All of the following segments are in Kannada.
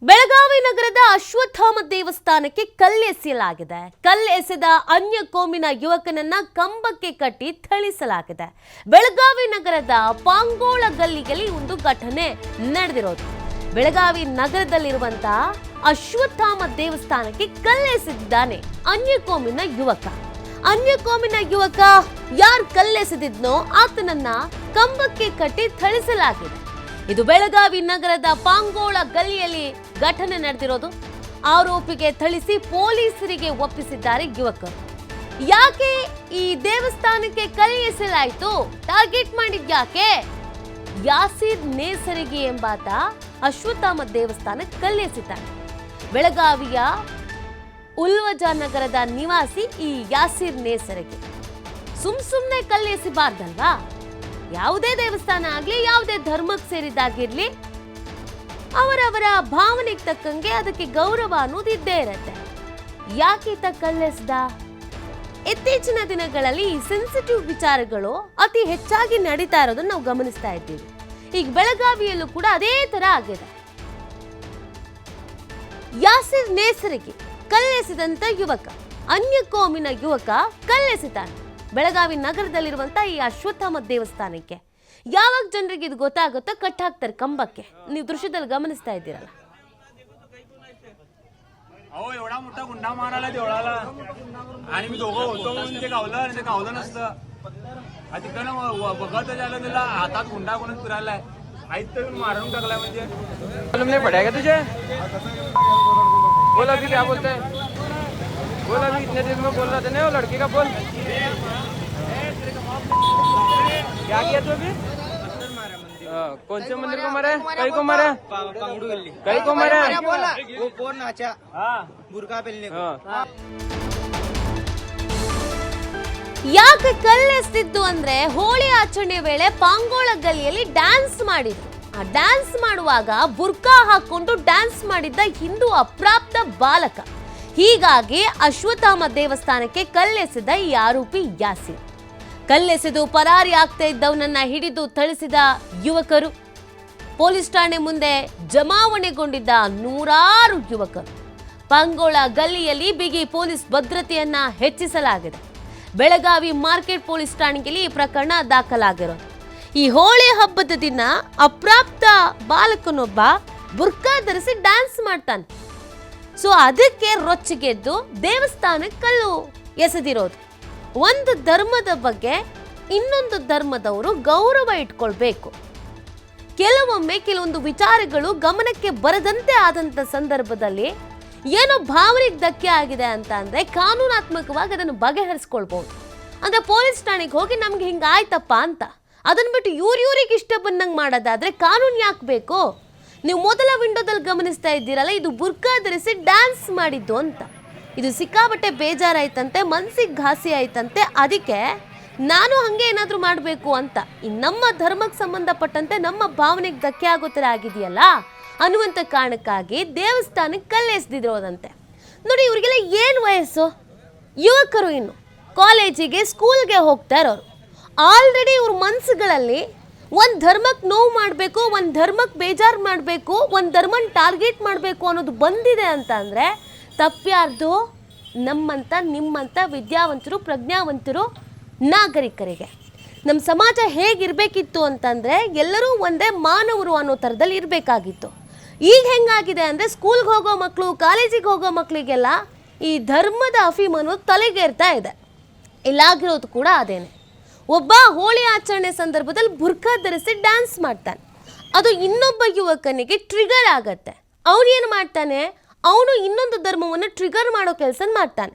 ಬೆಳಗಾವಿ ನಗರದ ಅಶ್ವತ್ಥಾಮ ದೇವಸ್ಥಾನಕ್ಕೆ ಕಲ್ಲೆಸೆಯಲಾಗಿದೆ. ಕಲ್ಲೆಸೆದ ಅನ್ಯ ಕೋಮಿನ ಯುವಕನನ್ನ ಕಂಬಕ್ಕೆ ಕಟ್ಟಿ ಥಳಿಸಲಾಗಿದೆ. ಬೆಳಗಾವಿ ನಗರದ ಪಾಂಗೋಳ ಗಲ್ಲಿಯಲ್ಲಿ ಒಂದು ಘಟನೆ ನಡೆದಿರೋದು. ಬೆಳಗಾವಿ ನಗರದಲ್ಲಿರುವಂತಹ ಅಶ್ವತ್ಥಾಮ ದೇವಸ್ಥಾನಕ್ಕೆ ಕಲ್ಲೆಸೆದಿದ್ದಾನೆ ಅನ್ಯ ಕೋಮಿನ ಯುವಕ. ಯಾರು ಕಲ್ಲೆಸೆದಿದ್ನೋ ಆತನನ್ನ ಕಂಬಕ್ಕೆ ಕಟ್ಟಿ ಥಳಿಸಲಾಗಿದೆ. ಇದು ಬೆಳಗಾವಿ ನಗರದ ಪಾಂಗೋಳ ಗಲ್ಲಿಯಲ್ಲಿ ಘಟನೆ ನಡೆದಿರೋದು. ಆರೋಪಿಗೆ ಥಳಿಸಿ ಪೊಲೀಸರಿಗೆ ಒಪ್ಪಿಸಿದ್ದಾರೆ ಯುವಕರು. ಯಾಕೆ ಈ ದೇವಸ್ಥಾನಕ್ಕೆ ಕಲ್ಲು ಎಸೆಯಲಾಯಿತು? ಟಾರ್ಗೆಟ್ ಮಾಡಿದ್ಯಾಕೆ? ಯಾಸೀರ್ ನೇಸರಿಗೆ ಎಂಬಾತ ಅಶ್ವತ್ಥಾಮ ದೇವಸ್ಥಾನಕ್ಕೆ ಕಲ್ಲೆಸೆದಿದ್ದಾನೆ. ಬೆಳಗಾವಿಯ ಉಲ್ವಜ ನಗರದ ನಿವಾಸಿ ಈ ಯಾಸೀರ್ ನೇಸರಿಗೆ ಸುಮ್ನೆ ಕಲ್ಲು ಎಸಿಬಾರ್ದಲ್ವಾ? ಯಾವುದೇ ದೇವಸ್ಥಾನ ಆಗ್ಲಿ, ಯಾವುದೇ ಧರ್ಮಕ್ಕೆ ಸೇರಿದಾಗಿರ್ಲಿ, ಅವರವರ ಭಾವನೆಗೆ ತಕ್ಕಂಗೆ ಅದಕ್ಕೆ ಗೌರವ ಅನ್ನೋದು ಇದ್ದೇ ಇರತ್ತೆ. ಯಾಕೆ ಈತ ಕಲ್ಲೆಸ್ದ? ಇತ್ತೀಚಿನ ದಿನಗಳಲ್ಲಿ ಈ ಸೆನ್ಸಿಟಿವ್ ವಿಚಾರಗಳು ಅತಿ ಹೆಚ್ಚಾಗಿ ನಡೀತಾ ಇರೋದನ್ನ ನಾವು ಗಮನಿಸ್ತಾ ಇದ್ದೀವಿ. ಈಗ ಬೆಳಗಾವಿಯಲ್ಲೂ ಕೂಡ ಅದೇ ತರ ಆಗಿದೆ. ಯಾಸೀರ್ ನೇಸರಿಗೆ ಕಲ್ಲೆಸೆದಂತ ಯುವಕ, ಅನ್ಯ ಕೋಮಿನ ಯುವಕ ಕಲ್ಲೆಸೆತಾನೆ ಬೆಳಗಾವಿ ನಗರದಲ್ಲಿರುವಂತ ಈ ಅಶ್ವತ್ಥಾಮ ದೇವಸ್ಥಾನಕ್ಕೆ. ಯಾವಾಗ ಜನರಿಗೆ ಇದು ಗೊತ್ತಾಗುತ್ತೋ ಕಟ್ ಹಾಕ್ತಾರೆ ಕಂಬಕ್ಕೆ. ನೀವು ದೃಶ್ಯದಲ್ಲಿ ಗಮನಿಸ್ತಾ ಇದ್ದೀರಲ್ಲ. अहो एवढा मोठा गुंडा मारायला देवळाला आणि मी दोघं होतो म्हणून ते गावलं नसतं. तिकडनं बघत झालं त्याला हातात गुंडा कोणच फिरायलाय, आईत तर मारून टाकलाय. म्हणजे तुमने पड्या का तुझे? बोल अभी क्या बोलते हैं? बोल अभी इतने दिन में बोल रहा था ना वो लड़के का बोल. क्या किया तू अभी? कौन से मंदिर को मारा? कई को मारा? कई को मारा? वो कौन नाचा? हाँ बुर्का पहनने को. ಯಾಕೆ ಕಲ್ಲೆಸ್ತಿದ್ದು ಅಂದ್ರೆ, ಹೋಳಿ ಆಚರಣೆ ವೇಳೆ ಪಾಂಗೋಳ ಗಲ್ಲಿಯಲ್ಲಿ ಡ್ಯಾನ್ಸ್ ಮಾಡಿದ್ರು. ಆ ಡ್ಯಾನ್ಸ್ ಮಾಡುವಾಗ ಬುರ್ಕಾ ಹಾಕೊಂಡು ಡ್ಯಾನ್ಸ್ ಮಾಡಿದ್ದ ಹಿಂದೂ ಅಪ್ರಾಪ್ತ ಬಾಲಕ. ಹೀಗಾಗಿ ಅಶ್ವತ್ಥಾಮ ದೇವಸ್ಥಾನಕ್ಕೆ ಕಲ್ಲೆಸೆದ ಈ ಆರೋಪಿ ಯಾಸೀರ್. ಕಲ್ಲೆಸೆದು ಪರಾರಿ ಆಗ್ತಾ ಇದ್ದವನನ್ನ ಹಿಡಿದು ಥಳಿಸಿದ ಯುವಕರು. ಪೊಲೀಸ್ ಠಾಣೆ ಮುಂದೆ ಜಮಾವಣೆಗೊಂಡಿದ್ದ ನೂರಾರು ಯುವಕರು. ಪಾಂಗೋಳ ಗಲ್ಲಿಯಲ್ಲಿ ಬಿಗಿ ಪೊಲೀಸ್ ಭದ್ರತೆಯನ್ನ ಹೆಚ್ಚಿಸಲಾಗಿದೆ. ಬೆಳಗಾವಿ ಮಾರ್ಕೆಟ್ ಪೊಲೀಸ್ ಠಾಣೆಯಲ್ಲಿ ಈ ಪ್ರಕರಣ ದಾಖಲಾಗಿರೋದು. ಈ ಹೋಳಿ ಹಬ್ಬದ ದಿನ ಅಪ್ರಾಪ್ತ ಬಾಲಕನೊಬ್ಬ ಬುರ್ಕಾ ಧರಿಸಿ ಡ್ಯಾನ್ಸ್ ಮಾಡ್ತಾನೆ. ಸೊ ಅದಕ್ಕೆ ರೊಚ್ಚಿಗೆದ್ದು ದೇವಸ್ಥಾನಕ್ಕೆ ಕಲ್ಲು ಎಸೆದಿರೋದು. ಒಂದು ಧರ್ಮದ ಬಗ್ಗೆ ಇನ್ನೊಂದು ಧರ್ಮದವರು ಗೌರವ ಇಟ್ಕೊಳ್ಬೇಕು. ಕೆಲವೊಂದು ವಿಚಾರಗಳು ಗಮನಕ್ಕೆ ಬರದಂತೆ ಆದಂತ ಸಂದರ್ಭದಲ್ಲಿ ಏನೋ ಭಾವನೆಗೆ ಧಕ್ಕೆ ಆಗಿದೆ ಅಂತ ಅಂದ್ರೆ ಕಾನೂನಾತ್ಮಕವಾಗಿ ಅದನ್ನು ಬಗೆಹರಿಸ್ಕೊಳ್ಬಹುದು. ಅಂದ್ರೆ ಪೊಲೀಸ್ ಠಾಣೆಗೆ ಹೋಗಿ ನಮ್ಗೆ ಹಿಂಗಾಯ್ತಪ್ಪ ಅಂತ, ಅದನ್ನ ಬಿಟ್ಟು ಇವ್ರಿಗೆ ಇಷ್ಟ ಬಂದಂಗೆ ಮಾಡೋದಾದ್ರೆ ಕಾನೂನು ಯಾಕೆ ಬೇಕು? ನೀವು ಮೊದಲ ವಿಂಡೋದಲ್ಲಿ ಗಮನಿಸ್ತಾ ಇದ್ದೀರಲ್ಲ, ಇದು ಬುರ್ಕಾ ಧರಿಸಿ ಡ್ಯಾನ್ಸ್ ಮಾಡಿದ್ದು ಅಂತ. ಇದು ಸಿಕ್ಕಾಬಟ್ಟೆ ಬೇಜಾರಾಯ್ತಂತೆ, ಮನ್ಸಿಗೆ ಘಾಸಿ ಆಯ್ತಂತೆ. ಅದಕ್ಕೆ ನಾನು ಹಂಗೆ ಏನಾದರೂ ಮಾಡಬೇಕು ಅಂತ ನಮ್ಮ ಧರ್ಮಕ್ಕೆ ಸಂಬಂಧಪಟ್ಟಂತೆ ನಮ್ಮ ಭಾವನೆಗೆ ಧಕ್ಕೆ ಆಗೋ ಥರ ಆಗಿದೆಯಲ್ಲ ಅನ್ನುವಂಥ ಕಾರಣಕ್ಕಾಗಿ ದೇವಸ್ಥಾನಕ್ಕೆ ಕಲ್ಲೆಸೆದಿರೋದಂತೆ. ನೋಡಿ, ಇವರಿಗೆಲ್ಲ ಏನು ವಯಸ್ಸು? ಯುವಕರು, ಇನ್ನು ಕಾಲೇಜಿಗೆ ಸ್ಕೂಲ್ಗೆ ಹೋಗ್ತಾ ಇರೋರು. ಆಲ್ರೆಡಿ ಇವ್ರ ಮನಸ್ಸುಗಳಲ್ಲಿ ಒಂದು ಧರ್ಮಕ್ಕೆ ನೋವು ಮಾಡಬೇಕು, ಒಂದು ಧರ್ಮಕ್ಕೆ ಬೇಜಾರು ಮಾಡಬೇಕು, ಒಂದು ಧರ್ಮನ ಟಾರ್ಗೆಟ್ ಮಾಡಬೇಕು ಅನ್ನೋದು ಬಂದಿದೆ ಅಂತ ಅಂದರೆ ತಪ್ಪ್ಯಾರ್ದು? ನಮ್ಮಂಥ ನಿಮ್ಮಂಥ ವಿದ್ಯಾವಂತರು, ಪ್ರಜ್ಞಾವಂತರು ನಾಗರಿಕರಿಗೆ. ನಮ್ಮ ಸಮಾಜ ಹೇಗಿರಬೇಕಿತ್ತು ಅಂತಂದರೆ ಎಲ್ಲರೂ ಒಂದೇ ಮಾನವರು ಅನ್ನೋ ಥರದಲ್ಲಿ ಇರಬೇಕಾಗಿತ್ತು. ಈಗ ಹೆಂಗಾಗಿದೆ ಅಂದರೆ ಸ್ಕೂಲ್ಗೆ ಹೋಗೋ ಮಕ್ಕಳು, ಕಾಲೇಜಿಗೆ ಹೋಗೋ ಮಕ್ಕಳಿಗೆಲ್ಲ ಈ ಧರ್ಮದ ಅಫೀಮ್ ಅನ್ನೋದು ತಲೆಗೇರ್ತಾ ಇದೆ. ಇಲ್ಲಾಗಿರೋದು ಕೂಡ ಅದೇನೆ. ಒಬ್ಬ ಹೋಳಿ ಆಚರಣೆ ಸಂದರ್ಭದಲ್ಲಿ ಬುರ್ಕಾ ಧರಿಸಿ ಡ್ಯಾನ್ಸ್ ಮಾಡ್ತಾನೆ. ಅದು ಇನ್ನೊಬ್ಬ ಯುವಕನಿಗೆ ಟ್ರಿಗರ್ ಆಗತ್ತೆ. ಅವನೇನು ಮಾಡ್ತಾನೆ? ಅವನು ಇನ್ನೊಂದು ಧರ್ಮವನ್ನು ಟ್ರಿಗರ್ ಮಾಡೋ ಕೆಲಸ ಮಾಡ್ತಾನೆ.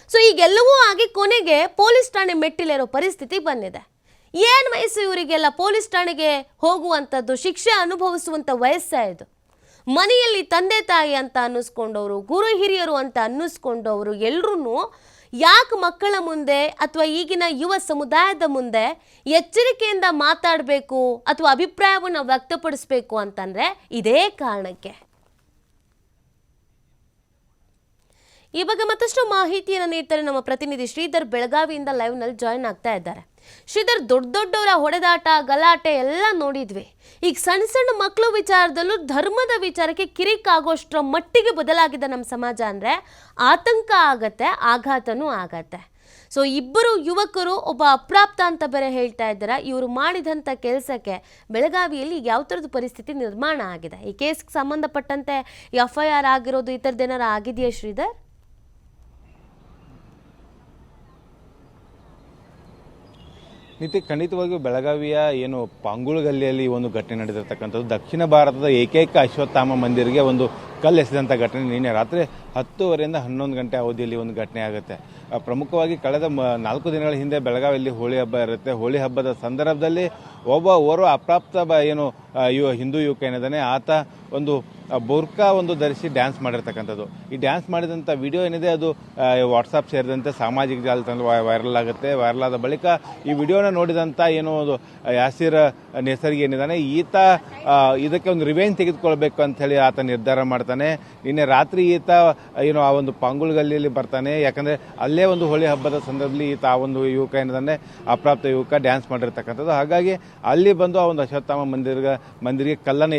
ಸೊ ಈಗೆಲ್ಲವೂ ಆಗಿ ಕೊನೆಗೆ ಪೊಲೀಸ್ ಠಾಣೆ ಮೆಟ್ಟಿಲೇರೋ ಪರಿಸ್ಥಿತಿ ಬಂದಿದೆ. ಏನು ವಯಸ್ಸು ಇವರಿಗೆಲ್ಲ? ಪೊಲೀಸ್ ಠಾಣೆಗೆ ಹೋಗುವಂಥದ್ದು, ಶಿಕ್ಷೆ ಅನುಭವಿಸುವಂಥ ವಯಸ್ಸೇ ಇದು. ಮನೆಯಲ್ಲಿ ತಂದೆ ತಾಯಿ ಅಂತ ಅನ್ನಿಸ್ಕೊಂಡವರು, ಗುರು ಹಿರಿಯರು ಅಂತ ಅನ್ನಿಸ್ಕೊಂಡವರು ಎಲ್ಲರೂ ಯಾಕೆ ಮಕ್ಕಳ ಮುಂದೆ ಅಥವಾ ಈಗಿನ ಯುವ ಸಮುದಾಯದ ಮುಂದೆ ಎಚ್ಚರಿಕೆಯಿಂದ ಮಾತಾಡಬೇಕು ಅಥವಾ ಅಭಿಪ್ರಾಯವನ್ನು ವ್ಯಕ್ತಪಡಿಸಬೇಕು ಅಂತಂದರೆ ಇದೇ ಕಾರಣಕ್ಕೆ. ಈ ಬಗ್ಗೆ ಮತ್ತಷ್ಟು ಮಾಹಿತಿಯನ್ನು ನೀಡ್ತಾರೆ ನಮ್ಮ ಪ್ರತಿನಿಧಿ ಶ್ರೀಧರ್ ಬೆಳಗಾವಿಯಿಂದ ಲೈವ್ ನಲ್ಲಿ ಜಾಯಿನ್ ಆಗ್ತಾ ಇದ್ದಾರೆ. ಶ್ರೀಧರ್, ದೊಡ್ಡವರ ಹೊಡೆದಾಟ ಗಲಾಟೆ ಎಲ್ಲ ನೋಡಿದ್ವಿ. ಈಗ ಸಣ್ಣ ಸಣ್ಣ ಮಕ್ಕಳು ವಿಚಾರದಲ್ಲೂ ಧರ್ಮದ ವಿಚಾರಕ್ಕೆ ಕಿರಿಕಾಗೋಷ್ಟರ ಮಟ್ಟಿಗೆ ಬದಲಾಗಿದೆ ನಮ್ಮ ಸಮಾಜ ಅಂದ್ರೆ ಆತಂಕ ಆಗತ್ತೆ, ಆಘಾತನೂ ಆಗತ್ತೆ. ಸೊ ಇಬ್ಬರು ಯುವಕರು ಒಬ್ಬ ಅಪ್ರಾಪ್ತ ಅಂತ ಬೇರೆ ಹೇಳ್ತಾ ಇದ್ದಾರೆ. ಇವರು ಮಾಡಿದಂಥ ಕೆಲಸಕ್ಕೆ ಬೆಳಗಾವಿಯಲ್ಲಿ ಯಾವ ಥರದ ಪರಿಸ್ಥಿತಿ ನಿರ್ಮಾಣ ಆಗಿದೆ? ಈ ಕೇಸ್ಗೆ ಸಂಬಂಧಪಟ್ಟಂತೆ FIR ಆಗಿರೋದು ಈ ಥರದ್ದೇನಾರು ಆಗಿದೆಯಾ ಶ್ರೀಧರ್? ನೀತಿ, ಖಂಡಿತವಾಗಿಯೂ ಬೆಳಗಾವಿಯ ಏನು ಪಾಂಗುಳ ಗಲ್ಲಿಯಲ್ಲಿ ಒಂದು ಘಟನೆ ನಡೆದಿರ್ತಕ್ಕಂಥದ್ದು. ದಕ್ಷಿಣ ಭಾರತದ ಏಕೈಕ ಅಶ್ವತ್ಥಾಮ ಮಂದಿರಿಗೆ ಒಂದು ಕಲ್ಲು ಎಸೆದಂಥ ಘಟನೆ ನಿನ್ನೆ ರಾತ್ರಿ 10:30ರಿಂದ 11 ಗಂಟೆ ಅವಧಿಯಲ್ಲಿ ಒಂದು ಘಟನೆ ಆಗುತ್ತೆ. ಪ್ರಮುಖವಾಗಿ ಕಳೆದ 4 ದಿನಗಳ ಹಿಂದೆ ಬೆಳಗಾವಿಯಲ್ಲಿ ಹೋಳಿ ಹಬ್ಬ ಇರುತ್ತೆ. ಹೋಳಿ ಹಬ್ಬದ ಸಂದರ್ಭದಲ್ಲಿ ಓರ್ವ ಅಪ್ರಾಪ್ತ ಹಿಂದೂ ಯುವಕ ಏನಿದ್ದಾನೆ, ಆತ ಒಂದು ಬೋರ್ಕಾ ಧರಿಸಿ ಡ್ಯಾನ್ಸ್ ಮಾಡಿರ್ತಕ್ಕಂಥದ್ದು. ಈ ಡ್ಯಾನ್ಸ್ ಮಾಡಿದಂಥ ವಿಡಿಯೋ ಏನಿದೆ ಅದು ವಾಟ್ಸಾಪ್ ಸೇರಿದಂತೆ ಸಾಮಾಜಿಕ ಜಾಲತಾಣದಲ್ಲಿ ವೈರಲ್ ಆಗುತ್ತೆ. ವೈರಲ್ ಆದ ಬಳಿಕ ಈ ವಿಡಿಯೋನ ನೋಡಿದಂಥ ಒಂದು ಯಾಸೀರ್ ನೇಸರ್ಗಿ ಏನಿದ್ದಾನೆ, ಈತ ಇದಕ್ಕೆ ಒಂದು ರಿವೆಂಜ್ ತೆಗೆದುಕೊಳ್ಬೇಕು ಅಂತ ಹೇಳಿ ಆತ ನಿರ್ಧಾರ ಮಾಡ್ತಾನೆ. ನಿನ್ನೆ ರಾತ್ರಿ ಈತ ಆ ಒಂದು ಪಾಂಗುಳ ಗಲ್ಲಿಯಲ್ಲಿ ಬರ್ತಾನೆ. ಯಾಕಂದ್ರೆ ಅಲ್ಲೇ ಒಂದು ಹೋಳಿ ಹಬ್ಬದ ಸಂದರ್ಭದಲ್ಲಿ ಈತ ಆ ಒಂದು ಯುವಕ ಏನಿದ್ದಾನೆ, ಅಪ್ರಾಪ್ತ ಯುವಕ ಡ್ಯಾನ್ಸ್ ಮಾಡಿರ್ತಕ್ಕಂಥದ್ದು. ಹಾಗಾಗಿ ಅಲ್ಲಿ ಬಂದು ಆ ಒಂದು ಅಶ್ವತ್ಥಾಮ ಮಂದಿರಿಗೆ ಕಲ್ಲನ್ನು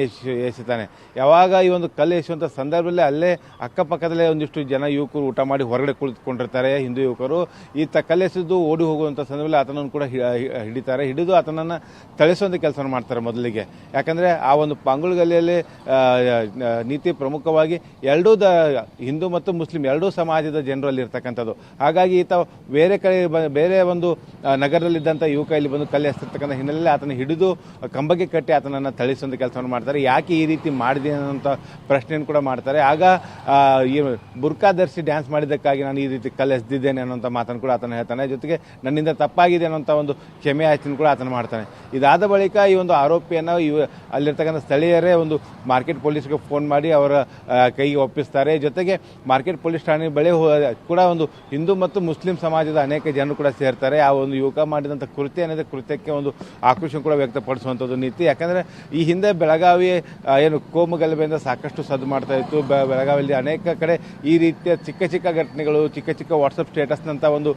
ಎಸಿತಾನೆ. ಯಾವಾಗ ಈ ಒಂದು ಕಲ್ಲು ಎಸೆಯುವಂಥ ಸಂದರ್ಭದಲ್ಲಿ ಅಲ್ಲೇ ಅಕ್ಕಪಕ್ಕದಲ್ಲೇ ಒಂದಿಷ್ಟು ಜನ ಯುವಕರು ಊಟ ಮಾಡಿ ಹೊರಗಡೆ ಕುಳಿತುಕೊಂಡಿರ್ತಾರೆ, ಹಿಂದೂ ಯುವಕರು. ಈತ ಕಲ್ಲೆಸೆದು ಓಡಿ ಹೋಗುವಂಥ ಸಂದರ್ಭದಲ್ಲಿ ಆತನನ್ನು ಕೂಡ ಹಿಡಿತಾರೆ. ಹಿಡಿದು ಆತನನ್ನು ಥಳಿಸುವಂಥ ಕೆಲಸ ಮಾಡ್ತಾರೆ ಮೊದಲಿಗೆ. ಯಾಕಂದ್ರೆ ಆ ಒಂದು ಪಾಂಗುಳ ಗಲ್ಲಿಯಲ್ಲಿ ನೀತಿ ಪ್ರಮುಖವಾಗಿ ಹಿಂದೂ ಮತ್ತು ಮುಸ್ಲಿಂ ಎರಡೂ ಸಮಾಜದ ಜನರು ಅಲ್ಲಿ ಇರ್ತಕ್ಕಂಥದ್ದು. ಹಾಗಾಗಿ ಈತ ಬೇರೆ ಒಂದು ನಗರದಲ್ಲಿದ್ದಂಥ ಯುವಕ ಇಲ್ಲಿ ಬಂದು ಕಲ್ಲು ಎಸೆದಿರ್ತಕ್ಕಂಥ ಹಿನ್ನೆಲೆಯಲ್ಲಿ ಆತನ ಹಿಡಿದು ಕಂಬಕ್ಕೆ ಕಟ್ಟಿ ಆತನನ್ನು ಥಳಿಸುವಂಥ ಕೆಲಸವನ್ನು ಮಾಡ್ತಾರೆ. ಯಾಕೆ ಈ ರೀತಿ ಮಾಡಿದೆ ಅನ್ನೋಂಥ ಪ್ರಶ್ನೆಯನ್ನು ಕೂಡ ಮಾಡ್ತಾರೆ. ಆಗ ಈ ಬುರ್ಕಾ ಧರಿಸಿ ಡ್ಯಾನ್ಸ್ ಮಾಡಿದ್ದಕ್ಕಾಗಿ ನಾನು ಈ ರೀತಿ ಕಲ್ಲು ಎಸೆದಿದ್ದೇನೆ ಅನ್ನೋಂಥ ಮಾತನ್ನು ಕೂಡ ಆತನ ಹೇಳ್ತಾನೆ. ಜೊತೆಗೆ ನನ್ನಿಂದ ತಪ್ಪಾಗಿದೆ ಅನ್ನೋಂಥ ಒಂದು ಕ್ಷಮೆ ಯಾಚನೆ ಕೂಡ ಆತನ ಮಾಡ್ತಾನೆ. ಇದಾದ ಬಳಿಕ ಈ ಒಂದು ಆರೋಪಿಯನ್ನು ಅಲ್ಲಿರ್ತಕ್ಕಂಥ ಸ್ಥಳೀಯರೇ ಒಂದು ಮಾರ್ಕೆಟ್ ಪೊಲೀಸ್ಗೆ ಫೋನ್ ಮಾಡಿ ಅವರ ಕೈಗೆ ಒಪ್ಪಿಸ್ತಾರೆ. ಜೊತೆಗೆ ಮಾರ್ಕೆಟ್ ಪೊಲೀಸ್ ಠಾಣೆ ಬಳಿ ಕೂಡ ಒಂದು ಹಿಂದೂ ಮತ್ತು ಮುಸ್ಲಿಂ ಸಮಾಜದ ಅನೇಕ ಜನರು ಕೂಡ ಸೇರ್ತಾರೆ. ಆ ಒಂದು ಯುವಕ ಮಾಡಿದಂಥ ಕೃತ್ಯಕ್ಕೆ ಒಂದು ಆಕ್ರೋಶ ಕೂಡ ವ್ಯಕ್ತಪಡಿಸುವಂಥದ್ದು ನೀತಿ. ಯಾಕಂದ್ರೆ ಈ ಹಿಂದೆ ಬೆಳಗಾವಿ ಕೋಮು ಗಲಭೆಯಿಂದ ಸಾಕಷ್ಟು ಸದ್ದು ಮಾಡ್ತಾ ಇತ್ತು. ಬೆಳಗಾವಿಯಲ್ಲಿ ಅನೇಕ ಕಡೆ ಈ ರೀತಿಯ ಚಿಕ್ಕ ಘಟನೆಗಳು, ಚಿಕ್ಕ ವಾಟ್ಸಪ್ ಸ್ಟೇಟಸ್ನಂಥ ಒಂದು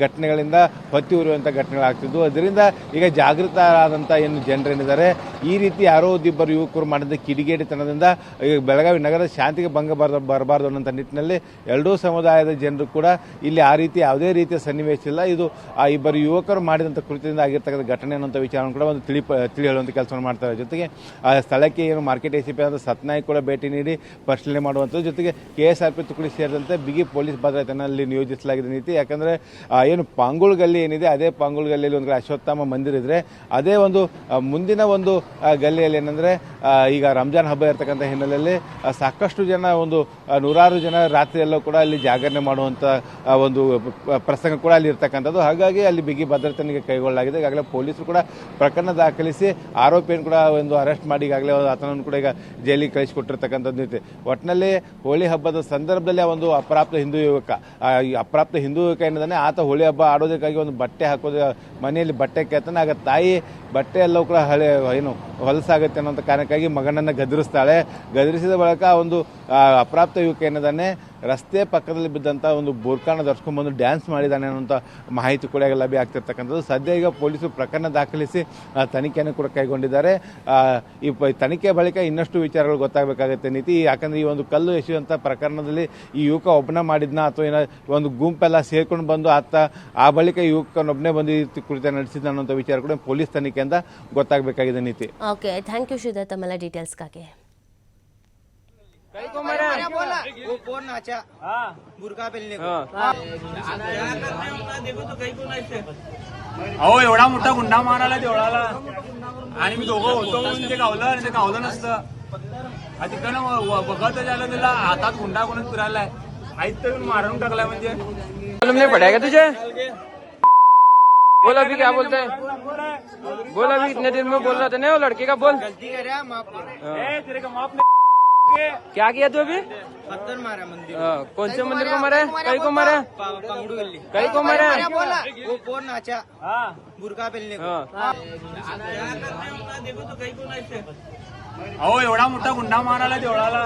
ಘಟನೆಗಳಿಂದ ಹೊತ್ತಿ ಉರಿಯುವಂಥ ಘಟನೆಗಳಾಗ್ತಿದ್ವು. ಅದರಿಂದ ಈಗ ಜಾಗೃತ ಆದಂಥ ಜನರೇನಿದ್ದಾರೆ, ಈ ರೀತಿ ಯಾರೋ ಇಬ್ಬರು ಯುವಕರು ಮಾಡಿದ ಕಿಡಿಗೇಡಿತನದಿಂದ ಬೆಳಗಾವಿ ನಗರದ ಶಾಂತಿಗೆ ಭಂಗ ಬರಬಾರ್ದು ಅನ್ನೋಂಥ ನಿಟ್ಟಿನಲ್ಲಿ ಎರಡೂ ಸಮುದಾಯದ ಜನರು ಕೂಡ ಇಲ್ಲಿ ಆ ರೀತಿ ಯಾವುದೇ ರೀತಿಯ ಸನ್ನಿವೇಶ ಇಲ್ಲ. ಇದು ಆ ಇಬ್ಬರು ಯುವಕರು ಮಾಡಿದಂಥ ಕೃತ್ಯದಿಂದ ಆಗಿರ್ತಕ್ಕಂಥ ಘಟನೆ ಅನ್ನೋಂಥ ವಿಚಾರವನ್ನು ಕೂಡ ಒಂದು ತಿಳಿ ಹೇಳುವಂಥ ಕೆಲಸವನ್ನು ಮಾಡ್ತಾರೆ. ಜೊತೆಗೆ ಆ ಸ್ಥಳಕ್ಕೆ ಮಾರ್ಕೆಟ್ ACP ಆದ ಸತ್ನಾಯಕ್ ಕೂಡ ಭೇಟಿ ನೀಡಿ ಪರಿಶೀಲನೆ ಮಾಡುವಂಥದ್ದು. ಜೊತೆಗೆ KSRP ತುಕಡಿ ಸೇರಿದಂತೆ ಬಿಗಿ ಪೊಲೀಸ್ ಭದ್ರತೆಯನ್ನು ಅಲ್ಲಿ ನಿಯೋಜಿಸಲಾಗಿದೆ ನೀತಿ. ಯಾಕಂದ್ರೆ ಪಾಂಗುಳ ಗಲ್ಲಿ ಏನಿದೆ, ಅದೇ ಪಾಂಗುಳ ಗಲ್ಲಿಯಲ್ಲಿ ಒಂದು ಅಶ್ವತ್ಥಾಮ ಮಂದಿರ ಇದ್ರೆ, ಅದೇ ಒಂದು ಮುಂದಿನ ಒಂದು ಗಲ್ಲಿಯಲ್ಲಿ ಏನಂದ್ರೆ ಈಗ ರಂಜಾನ್ ಹಬ್ಬ ಇರ್ತಕ್ಕಂಥ ಹಿನ್ನೆಲೆಯಲ್ಲಿ ಸಾಕಷ್ಟು ಜನ ನೂರಾರು ಜನ ರಾತ್ರಿ ಎಲ್ಲ ಕೂಡ ಅಲ್ಲಿ ಜಾಗರಣೆ ಮಾಡುವಂಥ ಒಂದು ಪ್ರಸಂಗ ಕೂಡ ಅಲ್ಲಿ ಇರ್ತಕ್ಕಂಥದ್ದು. ಹಾಗಾಗಿ ಅಲ್ಲಿ ಬಿಗಿ ಭದ್ರತೆಗೆ ಕೈಗೊಳ್ಳಲಾಗಿದೆ. ಈಗಾಗಲೇ ಪೊಲೀಸರು ಕೂಡ ಪ್ರಕರಣ ದಾಖಲಿಸಿ ಆರೋಪಿಯನ್ನು ಕೂಡ ಅರೆಸ್ಟ್ ಮಾಡಿ ಈಗಾಗಲೇ ಆತನನ್ನು ಕೂಡ ಈಗ ಜೈಲಿಗೆ ಕಳಿಸಿಕೊಟ್ಟಿರ್ತಕ್ಕಂಥದ್ದು ನೀತಿ. ಒಟ್ಟಿನಲ್ಲಿ ಹೋಳಿ ಹಬ್ಬದ ಸಂದರ್ಭದಲ್ಲಿ ಆ ಒಂದು ಅಪ್ರಾಪ್ತ ಹಿಂದೂ ಯುವಕ ಏನಿದ್ದಾನೆ, ಆತ ಹೋಳಿ ಹಬ್ಬ ಆಡೋದಕ್ಕಾಗಿ ಒಂದು ಬಟ್ಟೆ ಹಾಕೋದು, ಮನೆಯಲ್ಲಿ ಬಟ್ಟೆ ಕೇಳ್ತಾನೆ. ಆಗ ತಾಯಿ ಬಟ್ಟೆ ಎಲ್ಲವೂ ಕೂಡ ಹೊಲಸಾಗುತ್ತೆ ಅನ್ನೋಂಥ ಕಾರಣಕ್ಕಾಗಿ ಮಗನನ್ನು ಗದರಿಸಿದ ಬಳಿಕ ಒಂದು ಅಪ್ರಾಪ್ತ ಯುವಕ ಏನಿದ್ದಾನೆ, ರಸ್ತೆ ಪಕ್ಕದಲ್ಲಿ ಬಿದ್ದಂಥ ಒಂದು ಬೋರ್ಕಾನ ಧರಿಸ್ಕೊಂಡ್ಬಂದು ಡ್ಯಾನ್ಸ್ ಮಾಡಿದ್ದಾನೆ ಅನ್ನೋಂಥ ಮಾಹಿತಿ ಕೂಡ ಲಭ್ಯ ಆಗ್ತಿರ್ತಕ್ಕಂಥದ್ದು. ಸದ್ಯ ಈಗ ಪೊಲೀಸರು ಪ್ರಕರಣ ದಾಖಲಿಸಿ ತನಿಖೆಯನ್ನು ಕೂಡ ಕೈಗೊಂಡಿದ್ದಾರೆ. ಈ ತನಿಖೆ ಬಳಿಕ ಇನ್ನಷ್ಟು ವಿಚಾರಗಳು ಗೊತ್ತಾಗಬೇಕಾಗುತ್ತೆ ನೀತಿ. ಯಾಕಂದ್ರೆ ಈ ಒಂದು ಕಲ್ಲು ಎಸೆಯುವಂಥ ಪ್ರಕರಣದಲ್ಲಿ ಈ ಯುವಕ ಒಬ್ಬನ ಮಾಡಿದ್ನ ಅಥವಾ ಒಂದು ಗುಂಪೆಲ್ಲ ಸೇರ್ಕೊಂಡು ಬಂದು ಆ ಬಳಿಕ ಯುವಕನೊಬ್ಬನೇ ಬಂದು ಈ ಕೃತ್ಯ ನಡೆಸಿದ ಅನ್ನೋಂಥ ವಿಚಾರ ಕೂಡ ಪೊಲೀಸ್ ತನಿಖೆಯಿಂದ ಗೊತ್ತಾಗಬೇಕಾಗಿದೆ ನೀತಿ. ಓಕೆ, ಥ್ಯಾಂಕ್ ಯು ಶ್ರೀಧರ್ ತಮ್ಮೆಲ್ಲ ಡೀಟೇಲ್ಸ್ಗಾಗಿ. वो कौन नाचा बुरका पहनने को अहो एवढा मोठा गुंडा मारायला देवळाला आणि मी दोघं होतो म्हणून ते गावलं नसतं. तिकडनं बघत झालं त्याला हातात गुंडा कोणच फिरायलाय, आईत तर मारून टाकलाय. म्हणजे नहीं पड़ेगा तुझे? बोल अभी क्या बोलते हैं? बोल अभी इतने दिन में बोल रहा था नहीं वो लड़के का, बोल. गलती करे माफ करो. तेरे का माफ क्या किया तू अभी? पत्थर मारा मंदिर. कौन से मंदिर को मारा? कई को मारा? पांगुड़ गली. कई को मारा? वो कौन नाचा बुरका पहनने को. अहो एवढा मोठा गुंडा मारायला देवळाला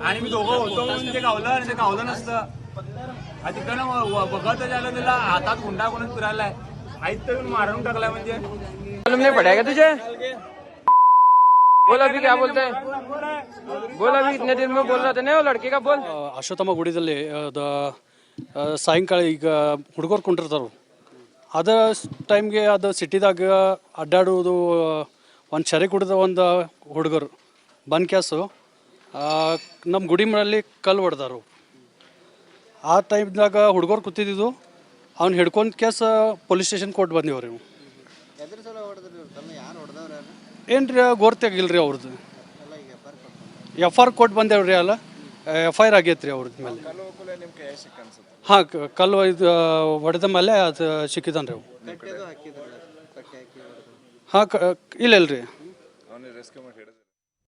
आणि मी दोघं होतो म्हणून ते गावलं नसतं. तिकडनं बघत झालं त्याला हातात गुंडा कोणच फिरायलाय आईत तर मारून टाकलाय म्हणजे मालूम नहीं पड़ेगा तुझे? बोल अभी क्या बोलते हैं? बोल अभी इतने दिन में बोल रहा था नहीं वो लड़के का बोल. ಅಶ್ವತ್ಥಮ್ಮ ಗುಡಿದಲ್ಲಿ ಸಾಯಂಕಾಲ ಈಗ ಹುಡುಗರು ಕುಂಡಿರ್ತಾರೆ ಅದ ಟೈಮ್ಗೆ ಅದು ಸಿಟಿದಾಗ ಅಡ್ಡಾಡುವುದು ಒಂದು ಚರಿ ಕುಡಿದ ಒಂದು ಹುಡುಗರು ಬಂದ್ ಕ್ಯಾಸು ನಮ್ಮ ಗುಡಿ ಮನೆಯಲ್ಲಿ ಕಲ್ಲು ಹೊಡೆದಾರು. ಆ ಟೈಮ್ದಾಗ ಹುಡುಗರು ಕೂತಿದ್ದು ಅವ್ನು ಹಿಡ್ಕೊಂಡ್ ಕ್ಯಾಸ ಪೊಲೀಸ್ ಸ್ಟೇಷನ್ ಕೊಟ್ಟು ಬಂದಿವ್ರಿ. ಏನ್ರಿ ಗೊತ್ತಾಗಿಲ್ರಿ ಅವ್ರದ್ದು. FR ಕೊಟ್ಟು ಬಂದೇವ್ರಿ ಅಲ್ಲ FIR ಆಗೈತ್ರಿ ಅವ್ರದ್ದು ಮೇಲೆ. ಹಾಂ ಕಲ್ಲು ಇದು ಹೊಡೆದ ಮೇಲೆ ಅದು ಸಿಕ್ಕಿದನ್ರಿ ಅವು. ಹಾಂ ಇಲ್ಲ ರೀ